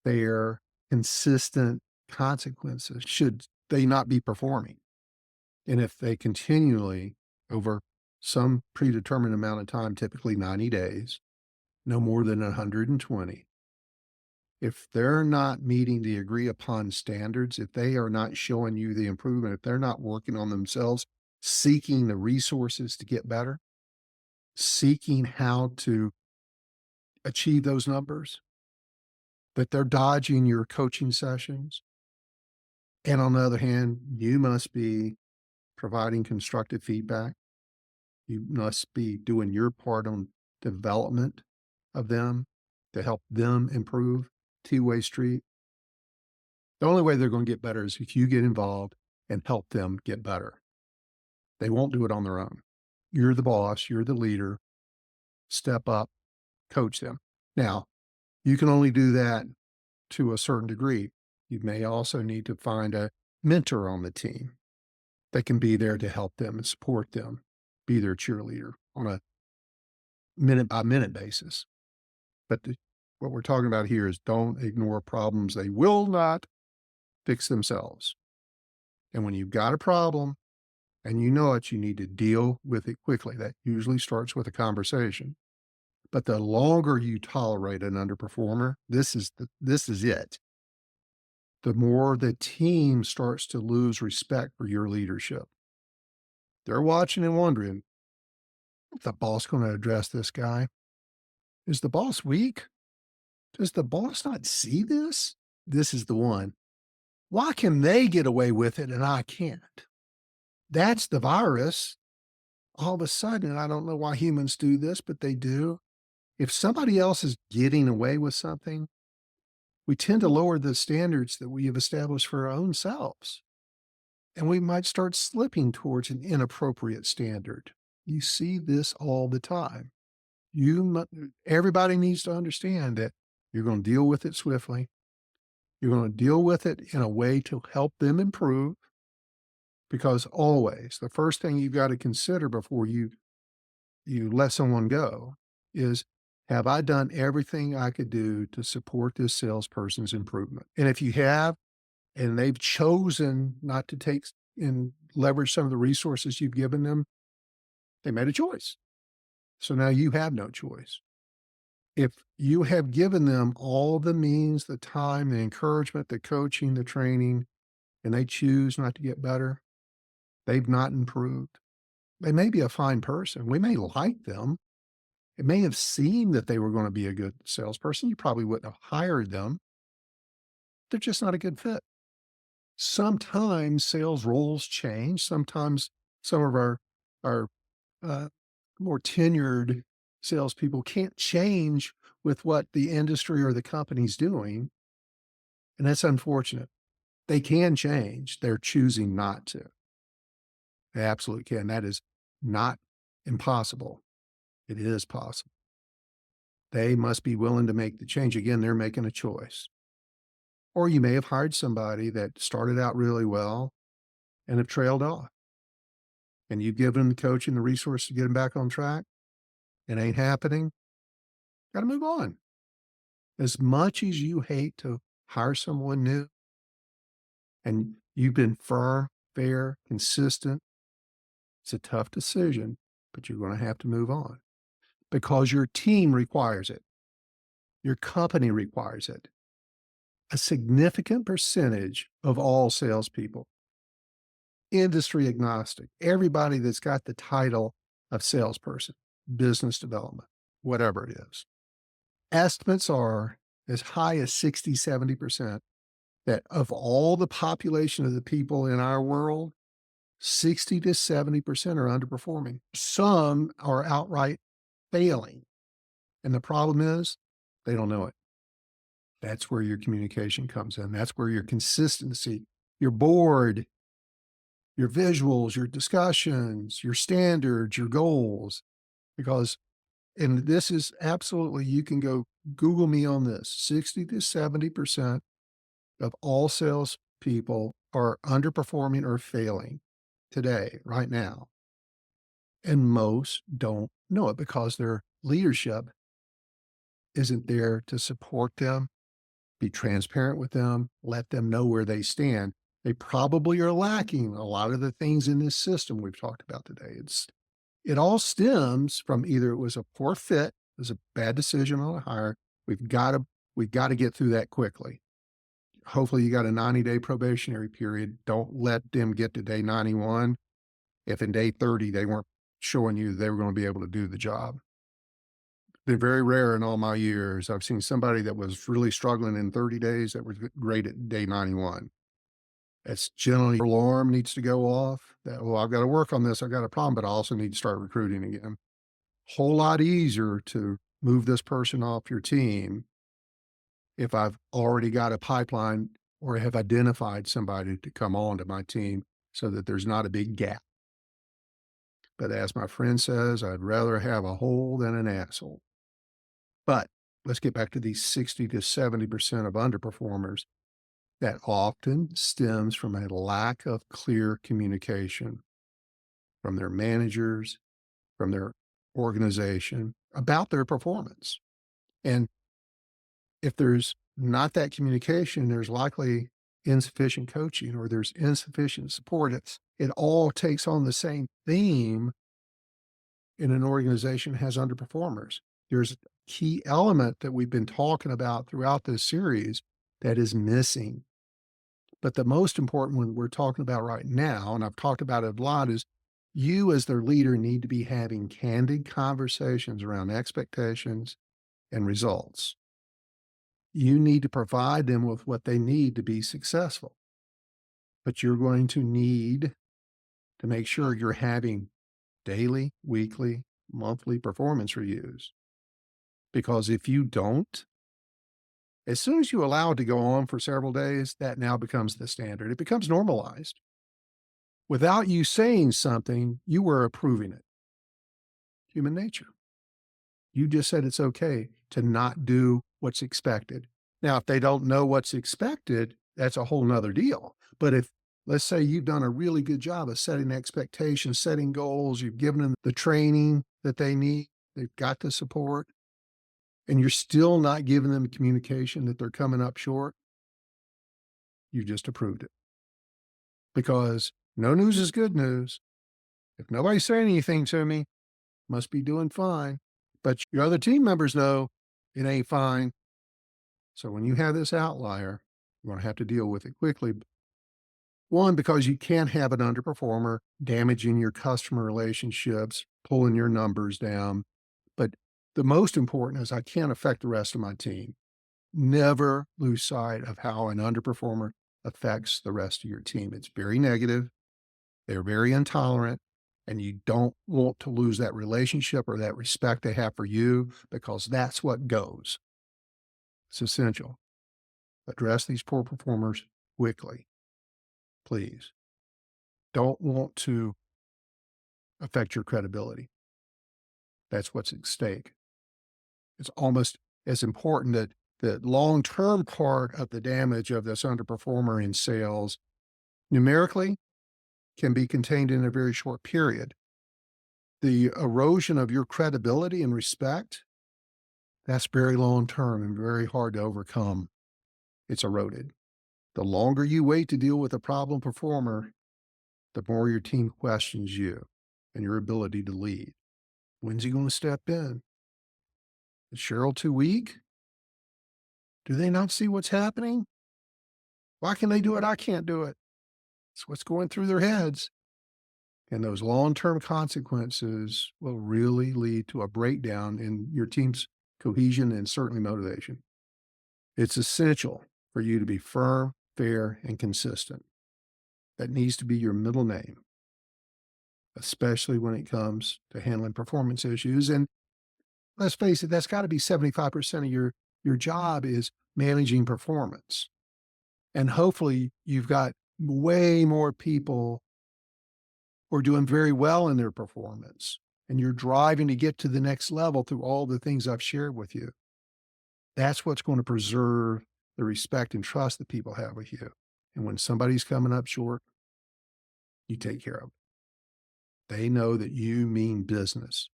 fair, consistent consequences should they not be performing. And if they continually, over some predetermined amount of time, typically 90 days, no more than 120, if they're not meeting the agree upon standards, if they are not showing you the improvement, if they're not working on themselves, seeking the resources to get better, seeking how to achieve those numbers, that they're dodging your coaching sessions. And on the other hand, you must be providing constructive feedback. You must be doing your part on development of them to help them improve. Two-way street. The only way they're going to get better is if you get involved and help them get better. They won't do it on their own. You're the boss, you're the leader. Step up, coach them. Now, you can only do that to a certain degree. You may also need to find a mentor on the team that can be there to help them and support them, be their cheerleader on a minute by minute basis. But What we're talking about here is don't ignore problems. They will not fix themselves. And when you've got a problem and you know it, you need to deal with it quickly. That usually starts with a conversation. But the longer you tolerate an underperformer, this is it. The more the team starts to lose respect for your leadership. They're watching and wondering, is the boss going to address this guy? Is the boss weak? Does the boss not see this? This is the one. Why can they get away with it and I can't? That's the virus. All of a sudden, I don't know why humans do this, but they do. If somebody else is getting away with something, we tend to lower the standards that we have established for our own selves. And we might start slipping towards an inappropriate standard. You see this all the time. Everybody needs to understand that you're going to deal with it swiftly. You're going to deal with it in a way to help them improve, because always the first thing you've got to consider before you let someone go is, have I done everything I could do to support this salesperson's improvement? And if you have, and they've chosen not to take and leverage some of the resources you've given them, they made a choice. So now you have no choice. If you have given them all the means, the time, the encouragement, the coaching, the training, and they choose not to get better, they've not improved. They may be a fine person. We may like them. It may have seemed that they were going to be a good salesperson. You probably wouldn't have hired them. They're just not a good fit. Sometimes sales roles change. Sometimes some of our uh, more tenured salespeople can't change with what the industry or the company's doing, and that's unfortunate. They can change. They're choosing not to. They absolutely can. That is not impossible. It is possible. They must be willing to make the change. Again, they're making a choice. Or you may have hired somebody that started out really well and have trailed off. And you've given them the coaching, the resource to get them back on track. It ain't happening. Got to move on. As much as you hate to hire someone new and you've been firm, fair, consistent, it's a tough decision, but you're going to have to move on because your team requires it. Your company requires it. A significant percentage of all salespeople, industry agnostic, everybody that's got the title of salesperson, business development, whatever it is, estimates are as high as 60, 70% that of all the population of the people in our world, 60 to 70% are underperforming. Some are outright failing. And the problem is they don't know it. That's where your communication comes in. That's where your consistency, your board, your visuals, your discussions, your standards, your goals, because, and this is absolutely, you can go Google me on this, 60 to 70% of all sales people are underperforming or failing today, right now. And most don't know it because their leadership isn't there to support them, be transparent with them, let them know where they stand. They probably are lacking a lot of the things in this system we've talked about today. It all stems from either it was a poor fit, it was a bad decision on a hire. We've got to get through that quickly. Hopefully you got a 90-day probationary period. Don't let them get to day 91 if in day 30 they weren't showing you they were going to be able to do the job. Been very rare in all my years. I've seen somebody that was really struggling in 30 days that was great at day 91. It's generally alarm needs to go off that, well, I've got to work on this. I've got a problem, but I also need to start recruiting again. Whole lot easier to move this person off your team if I've already got a pipeline or have identified somebody to come on to my team so that there's not a big gap. But as my friend says, I'd rather have a hole than an asshole. But let's get back to these 60 to 70% of underperformers. That often stems from a lack of clear communication from their managers, from their organization about their performance. And If there's not that communication, there's likely insufficient coaching or there's insufficient support. It all takes on the same theme in an organization has underperformers. There's a key element that we've been talking about throughout this series that is missing. But the most important one we're talking about right now, and I've talked about it a lot, is you as their leader need to be having candid conversations around expectations and results. You need to provide them with what they need to be successful. But you're going to need to make sure you're having daily, weekly, monthly performance reviews. Because if you don't, as soon as you allow it to go on for several days, that now becomes the standard. It becomes normalized. Without you saying something, you were approving it. Human nature. You just said it's okay to not do what's expected. Now, if they don't know what's expected, that's a whole nother deal. But if, let's say you've done a really good job of setting expectations, setting goals, you've given them the training that they need, they've got the support, and you're still not giving them communication that they're coming up short, you just approved it. Because no news is good news. If nobody's saying anything to me, must be doing fine. But your other team members know it ain't fine. So when you have this outlier, you're going to have to deal with it quickly. One, because you can't have an underperformer damaging your customer relationships, pulling your numbers down. But the most important is I can't affect the rest of my team. Never lose sight of how an underperformer affects the rest of your team. It's very negative. They're very intolerant, and you don't want to lose that relationship or that respect they have for you because that's what goes. It's essential. Address these poor performers quickly, please. Don't want to affect your credibility. That's what's at stake. It's almost as important that the long-term part of the damage of this underperformer in sales numerically can be contained in a very short period. The erosion of your credibility and respect, that's very long-term and very hard to overcome. It's eroded. The longer you wait to deal with a problem performer, the more your team questions you and your ability to lead. When's he going to step in? Is Cheryl too weak? Do they not see what's happening? Why can they do it? I can't do it. It's what's going through their heads. And those long-term consequences will really lead to a breakdown in your team's cohesion and certainly motivation. It's essential for you to be firm, fair, and consistent. That needs to be your middle name, especially when it comes to handling performance issues. And let's face it, that's got to be 75% of your job is managing performance. And hopefully you've got way more people who are doing very well in their performance, and you're driving to get to the next level through all the things I've shared with you. That's what's going to preserve the respect and trust that people have with you. And when somebody's coming up short, you take care of it. They know that you mean business.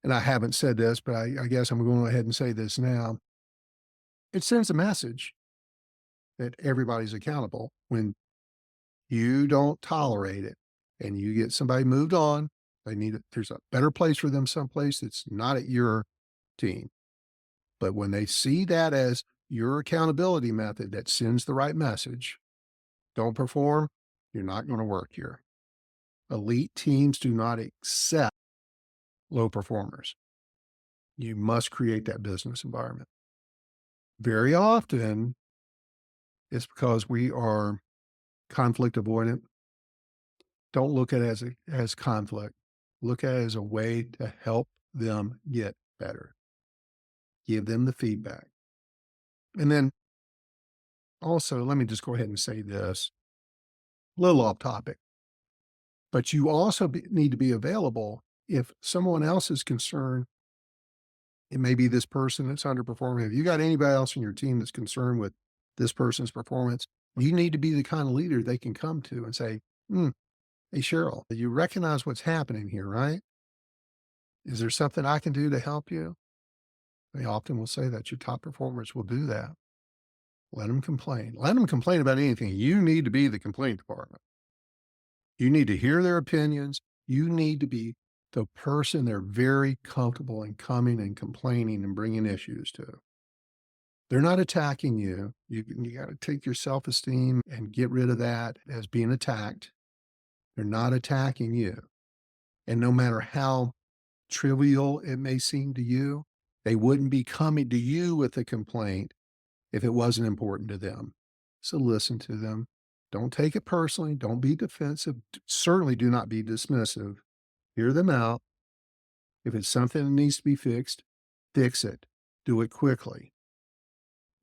And I haven't said this, but I guess I'm going to go ahead and say this now. It sends a message that everybody's accountable when you don't tolerate it and you get somebody moved on. There's a better place for them someplace that's not at your team. But when they see that as your accountability method that sends the right message, don't perform, you're not going to work here. Elite teams do not accept low performers. You must create that business environment. Very often, it's because we are conflict avoidant. Don't look at it as conflict. Look at it as a way to help them get better. Give them the feedback. And then also, let me just go ahead and say this, a little off topic, but you also need to be available if someone else is concerned. It may be this person that's underperforming. If you got anybody else in your team that's concerned with this person's performance, you need to be the kind of leader they can come to and say, hey, Cheryl, you recognize what's happening here, right? Is there something I can do to help you? They often will say that your top performers will do that. Let them complain. Let them complain about anything. You need to be the complaint department. You need to hear their opinions. You need to be the person they're very comfortable in coming and complaining and bringing issues to. They're not attacking you. You got to take your self-esteem and get rid of that as being attacked. They're not attacking you. And no matter how trivial it may seem to you, they wouldn't be coming to you with a complaint if it wasn't important to them. So listen to them. Don't take it personally. Don't be defensive. Certainly do not be dismissive. Hear them out. If it's something that needs to be fixed, fix it. Do it quickly.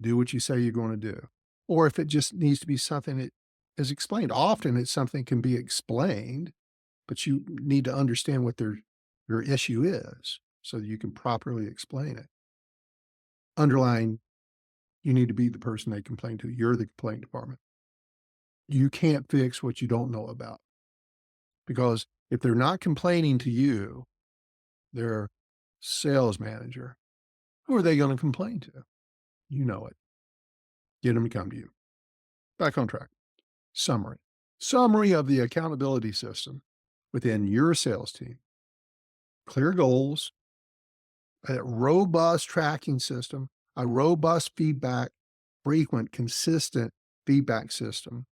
Do what you say you're going to do. Or if it just needs to be something that is explained, often it's something can be explained, but you need to understand what your issue is so that you can properly explain it. Underlying, you need to be the person they complain to. You're the complaint department. You can't fix what you don't know about, because if they're not complaining to you, their sales manager, who are they going to complain to? You know it. Get them to come to you. Back on track. Summary. Summary of the accountability system within your sales team. Clear goals, a robust tracking system, a robust feedback, frequent, consistent feedback system,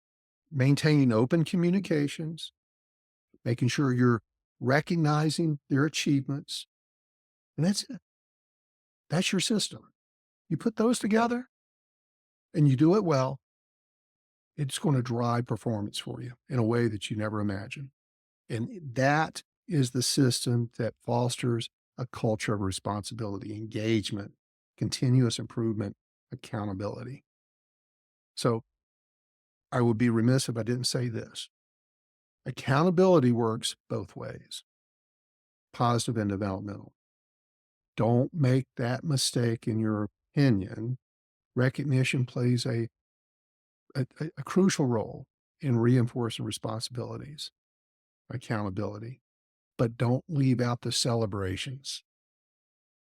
maintaining open communications, making sure you're recognizing their achievements. And that's it. That's your system. You put those together and you do it well, it's going to drive performance for you in a way that you never imagined. And that is the system that fosters a culture of responsibility, engagement, continuous improvement, accountability. So I would be remiss if I didn't say this. Accountability works both ways, positive and developmental. Don't make that mistake in your opinion. Recognition plays a crucial role in reinforcing responsibilities, accountability, but don't leave out the celebrations.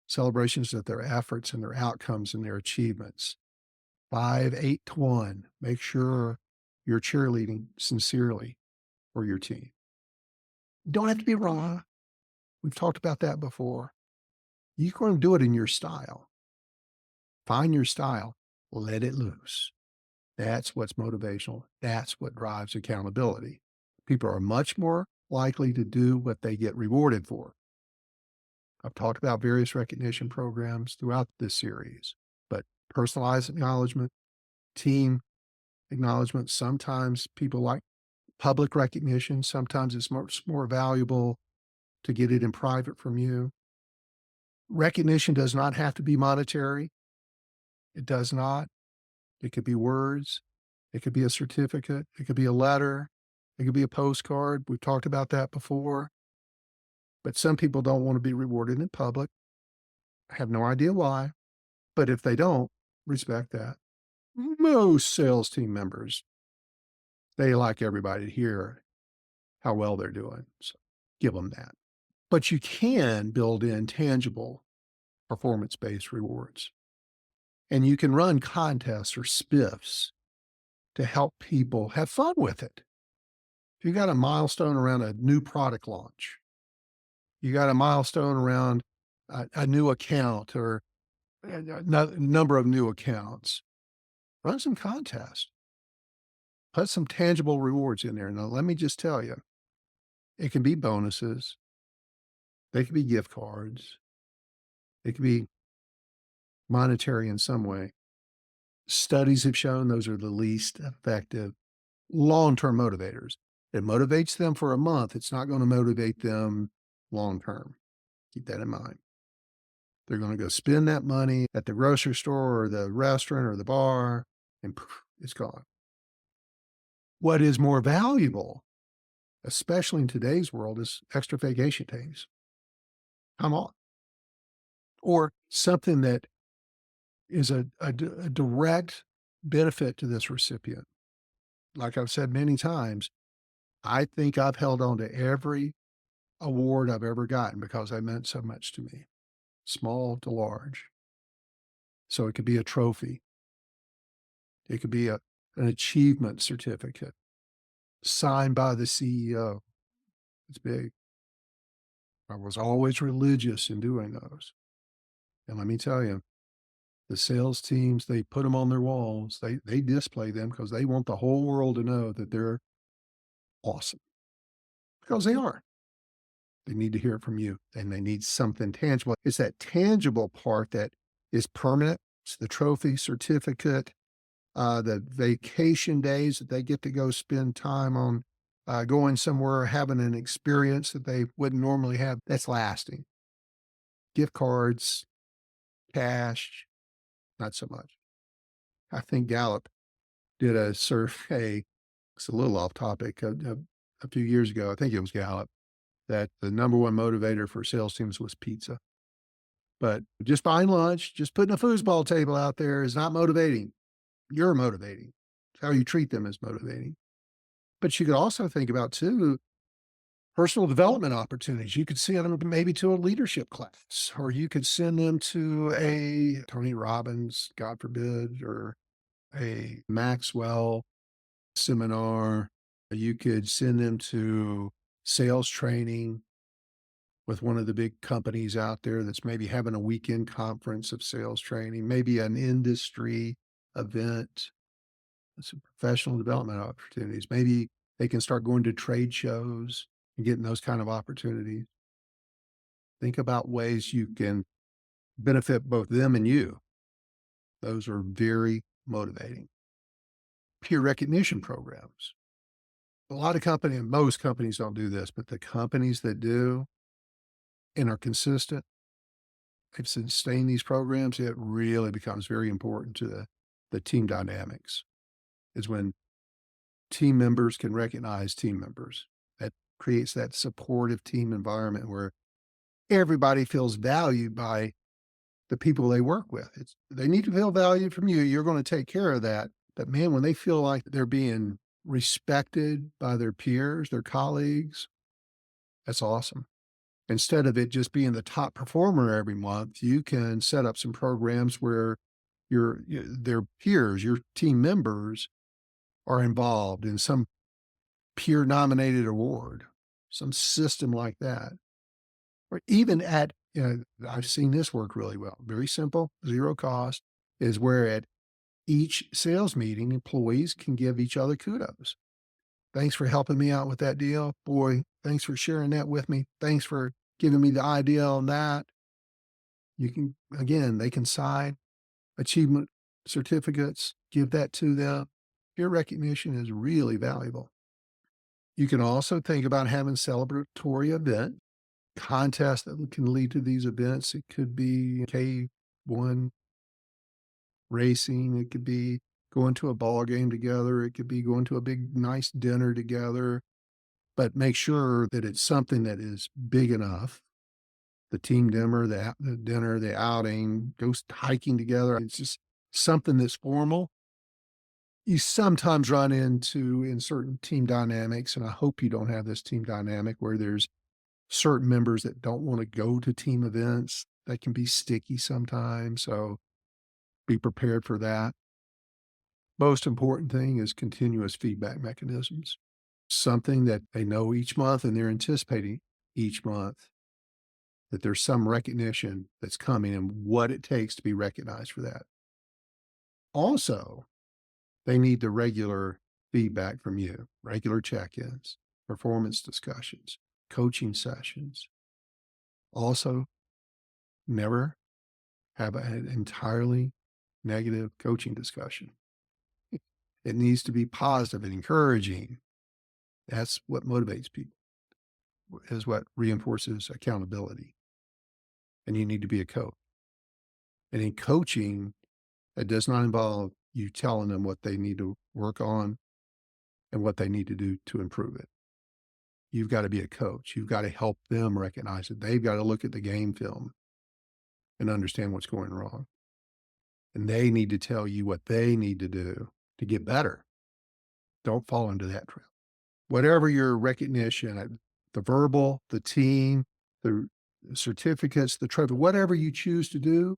Celebrations of their efforts and their outcomes and their achievements. 5, 8 to 1. Make sure you're cheerleading sincerely for your team. You don't have to be raw. We've talked about that before. You're going to do it in your style. Find your style. Let it loose. That's what's motivational. That's what drives accountability. People are much more likely to do what they get rewarded for. I've talked about various recognition programs throughout this series, but personalized acknowledgement, team acknowledgement, sometimes people like public recognition. Sometimes it's much more valuable to get it in private from you. Recognition does not have to be monetary. It does not. It could be words. It could be a certificate. It could be a letter. It could be a postcard. We've talked about that before. But some people don't want to be rewarded in public. I have no idea why. But if they don't, respect that. Most sales team members, they like everybody to hear how well they're doing. So give them that. But you can build in tangible performance-based rewards. And you can run contests or spiffs to help people have fun with it. If you got a milestone around a new product launch, you got a milestone around a new account or a number of new accounts, run some contests. Put some tangible rewards in there. Now, let me just tell you, it can be bonuses. They could be gift cards. It could be monetary in some way. Studies have shown those are the least effective long-term motivators. It motivates them for a month. It's not going to motivate them long-term. Keep that in mind. They're going to go spend that money at the grocery store or the restaurant or the bar, and poof, it's gone. What is more valuable, especially in today's world, is extra vacation days. Come on. Or something that is a direct benefit to this recipient. Like I've said many times, I think I've held on to every award I've ever gotten because they meant so much to me, small to large. So it could be a trophy. It could be an achievement certificate signed by the CEO. It's big. I was always religious in doing those. And let me tell you, the sales teams, they put them on their walls. They display them because they want the whole world to know that they're awesome, because they are. They need to hear it from you, and they need something tangible. It's that tangible part that is permanent. It's the trophy, certificate, the vacation days that they get to go spend time on, going somewhere, having an experience that they wouldn't normally have. That's lasting. Gift cards, cash, not so much. I think Gallup did a survey. It's a little off topic. A few years ago, I think it was Gallup, that the number one motivator for sales teams was pizza. But just buying lunch, just putting a foosball table out there is not motivating. You're motivating. How you treat them is motivating. But you could also think about too, personal development opportunities. You could send them maybe to a leadership class, or you could send them to a Tony Robbins, God forbid, or a Maxwell seminar. You could send them to sales training with one of the big companies out there that's maybe having a weekend conference of sales training, maybe an industry event, some professional development opportunities. Maybe they can start going to trade shows and getting those kind of opportunities. Think about ways you can benefit both them and you. Those are very motivating. Peer recognition programs. A lot of companies, most companies don't do this, but the companies that do and are consistent, they've sustained these programs, it really becomes very important to the team dynamics. Is when team members can recognize team members. That creates that supportive team environment where everybody feels valued by the people they work with. They need to feel valued from you. You're going to take care of that. But man, when they feel like they're being respected by their peers, their colleagues, that's awesome. Instead of it just being the top performer every month, you can set up some programs where their peers, your team members, are involved in some peer nominated award, some system like that. Or even at, I've seen this work really well. Very simple, zero cost, is where at each sales meeting, employees can give each other kudos. Thanks for helping me out with that deal. Boy, thanks for sharing that with me. Thanks for giving me the idea on that. You can, again, they can sign achievement certificates, give that to them. Peer recognition is really valuable. You can also think about having celebratory event contests that can lead to these events. It could be K1 racing. It could be going to a ball game together. It could be going to a big, nice dinner together. But make sure that it's something that is big enough. The team dinner, the dinner, the outing, go hiking together. It's just something that's formal. You sometimes run into in certain team dynamics, and I hope you don't have this team dynamic where there's certain members that don't want to go to team events. That can be sticky sometimes. So be prepared for that. Most important thing is continuous feedback mechanisms, something that they know each month and they're anticipating each month that there's some recognition that's coming and what it takes to be recognized for that. Also, they need the regular feedback from you, regular check-ins, performance discussions, coaching sessions. Also, never have an entirely negative coaching discussion. It needs to be positive and encouraging. That's what motivates people, is what reinforces accountability. And you need to be a coach. And in coaching, it does not involve you telling them what they need to work on and what they need to do to improve it. You've got to be a coach. You've got to help them recognize it. They've got to look at the game film and understand what's going wrong. And they need to tell you what they need to do to get better. Don't fall into that trap. Whatever your recognition, the verbal, the team, the certificates, the trophy, whatever you choose to do,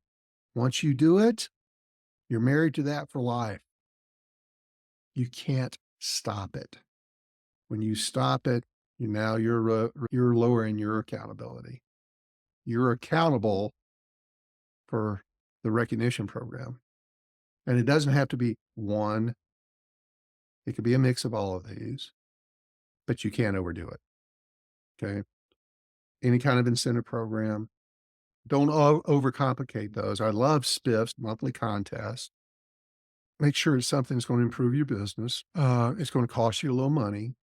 once you do it, You're married to that for life. You can't stop it. When you stop it, you're lowering your accountability. You're accountable for the recognition program. And it doesn't have to be one. It could be a mix of all of these, but you can't overdo it. Okay. Any kind of incentive program. Don't overcomplicate those. I love spiffs, monthly contests. Make sure it's something that's going to improve your business. It's going to cost you a little money.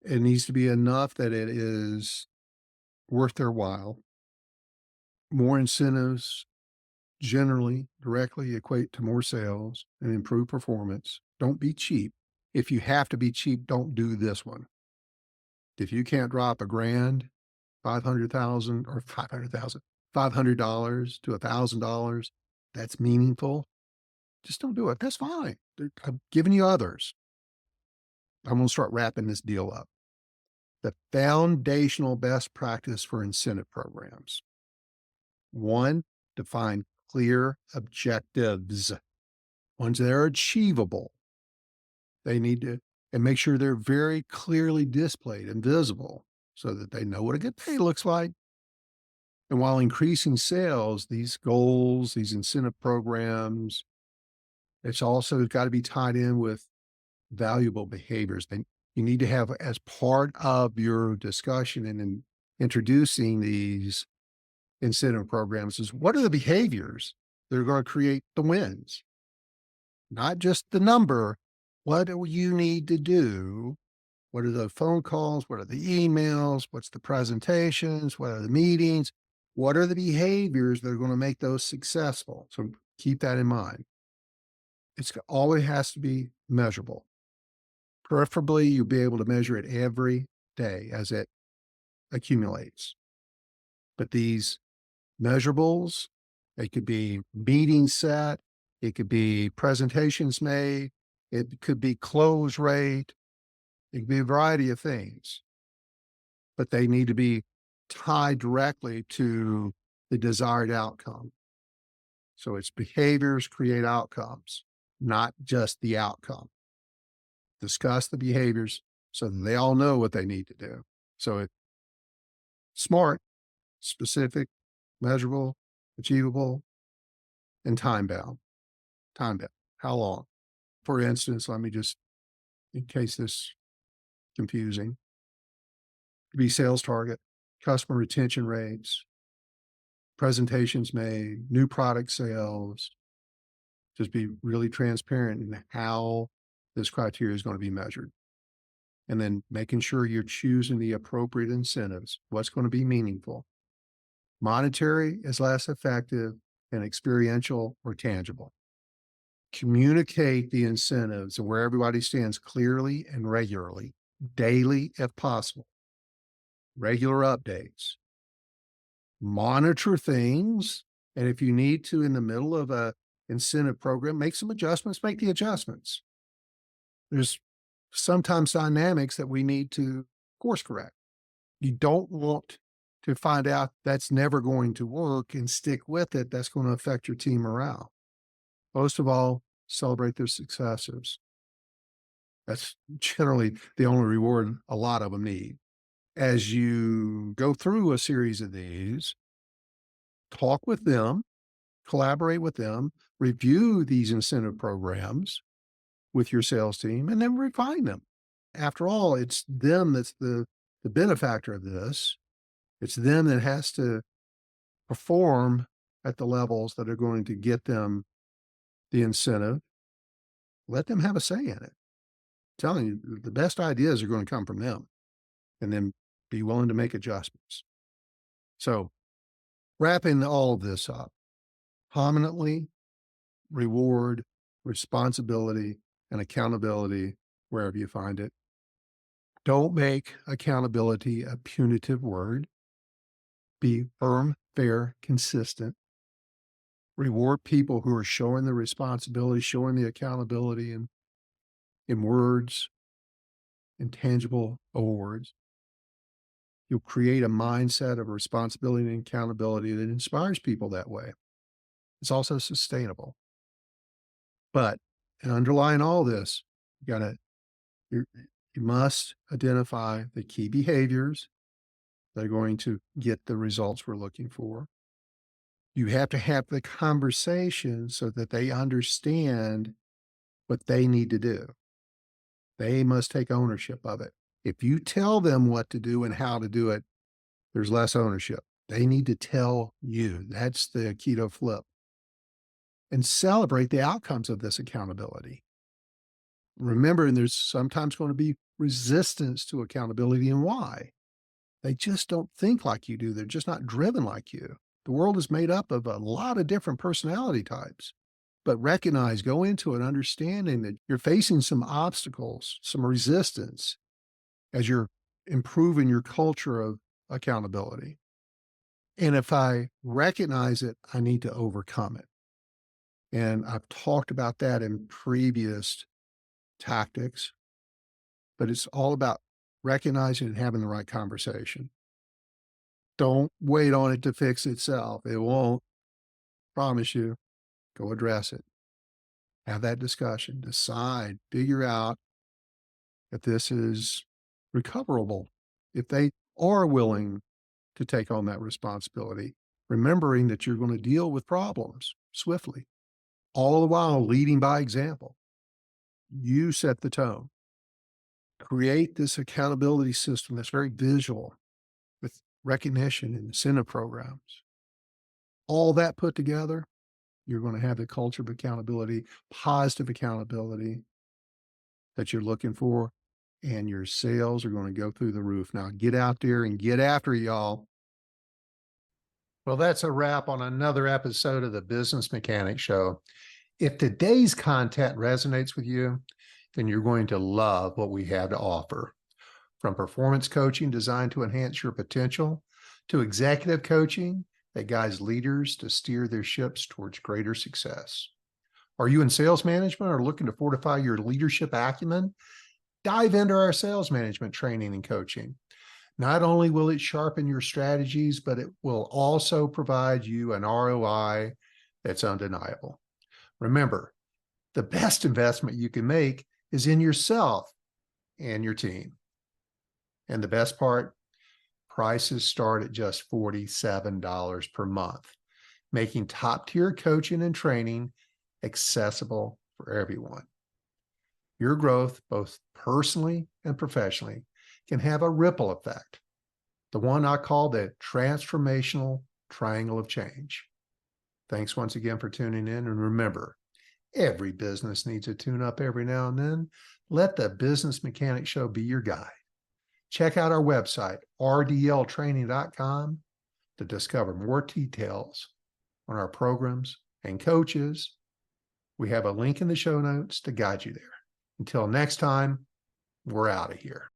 It needs to be enough that it is worth their while. More incentives generally directly equate to more sales and improved performance. Don't be cheap. If you have to be cheap, don't do this one. If you can't drop a grand, 500,000 or 500,000, $500 to $1,000, that's meaningful. Just don't do it. That's fine. I'm giving you others. I'm going to start wrapping this deal up. The foundational best practice for incentive programs. One, define clear objectives, ones that are achievable. They need to, and make sure they're very clearly displayed and visible so that they know what a good pay looks like. And while increasing sales, these goals, these incentive programs, it's also got to be tied in with valuable behaviors. Then you need to have as part of your discussion and in introducing these incentive programs is what are the behaviors that are going to create the wins? Not just the number. What do you need to do? What are the phone calls? What are the emails? What's the presentations? What are the meetings? What are the behaviors that are going to make those successful? So keep that in mind. It's always has to be measurable. Preferably, you'll be able to measure it every day as it accumulates. But these measurables, it could be meetings set, it could be presentations made, it could be close rate, it could be a variety of things, but they need to be tied directly to the desired outcome. So it's behaviors create outcomes, not just the outcome. Discuss the behaviors so that they all know what they need to do. So it's smart, specific, measurable, achievable, and time bound. Time bound. How long? For instance, let me just, in case this confusing, be sales target, customer retention rates, presentations made, new product sales. Just be really transparent in how this criteria is going to be measured. And then making sure you're choosing the appropriate incentives, what's going to be meaningful. Monetary is less effective and experiential or tangible. Communicate the incentives and where everybody stands clearly and regularly, daily if possible. Regular updates. Monitor things. And if you need to, in the middle of a incentive program, make some adjustments, make the adjustments. There's sometimes dynamics that we need to course correct. You don't want to find out that's never going to work and stick with it. That's going to affect your team morale. Most of all, celebrate their successes. That's generally the only reward a lot of them need. As you go through a series of these, talk with them, collaborate with them, review these incentive programs with your sales team, and then refine them. After all, it's them that's the benefactor of this. It's them that has to perform at the levels that are going to get them the incentive. Let them have a say in it. I'm telling you, the best ideas are going to come from them, and then be willing to make adjustments. So wrapping all of this up, prominently reward, responsibility, and accountability wherever you find it. Don't make accountability a punitive word. Be firm, fair, consistent. Reward people who are showing the responsibility, showing the accountability in words, intangible awards. You'll create a mindset of responsibility and accountability that inspires people that way. It's also sustainable. But underlying all this, you you must identify the key behaviors that are going to get the results we're looking for. You have to have the conversation so that they understand what they need to do. They must take ownership of it. If you tell them what to do and how to do it, there's less ownership. They need to tell you. That's the keto flip. And celebrate the outcomes of this accountability. Remember, and there's sometimes going to be resistance to accountability, and why? They just don't think like you do. They're just not driven like you. The world is made up of a lot of different personality types. But recognize, go into it understanding that you're facing some obstacles, some resistance as you're improving your culture of accountability. And if I recognize it, I need to overcome it. And I've talked about that in previous tactics, but it's all about recognizing and having the right conversation. Don't wait on it to fix itself. It won't. Promise you. Go address it. Have that discussion. Decide, figure out if this is recoverable. If they are willing to take on that responsibility, remembering that you're going to deal with problems swiftly, all the while leading by example. You set the tone. Create this accountability system that's very visual with recognition and incentive programs. All that put together, you're going to have the culture of accountability, positive accountability that you're looking for, and your sales are going to go through the roof. Now get out there and get after it, y'all. Well, that's a wrap on another episode of the Business Mechanic Show. If today's content resonates with you, then you're going to love what we have to offer. From performance coaching designed to enhance your potential, to executive coaching that guides leaders to steer their ships towards greater success. Are you in sales management or looking to fortify your leadership acumen? Dive into our sales management training and coaching. Not only will it sharpen your strategies, but it will also provide you an ROI that's undeniable. Remember, the best investment you can make is in yourself and your team. And the best part, prices start at just $47 per month, making top-tier coaching and training accessible for everyone. Your growth, both personally and professionally, can have a ripple effect, the one I call the transformational triangle of change. Thanks once again for tuning in, and remember, every business needs a tune-up every now and then. Let the Business Mechanic Show be your guide. Check out our website, rdltraining.com, to discover more details on our programs and coaches. We have a link in the show notes to guide you there. Until next time, we're out of here.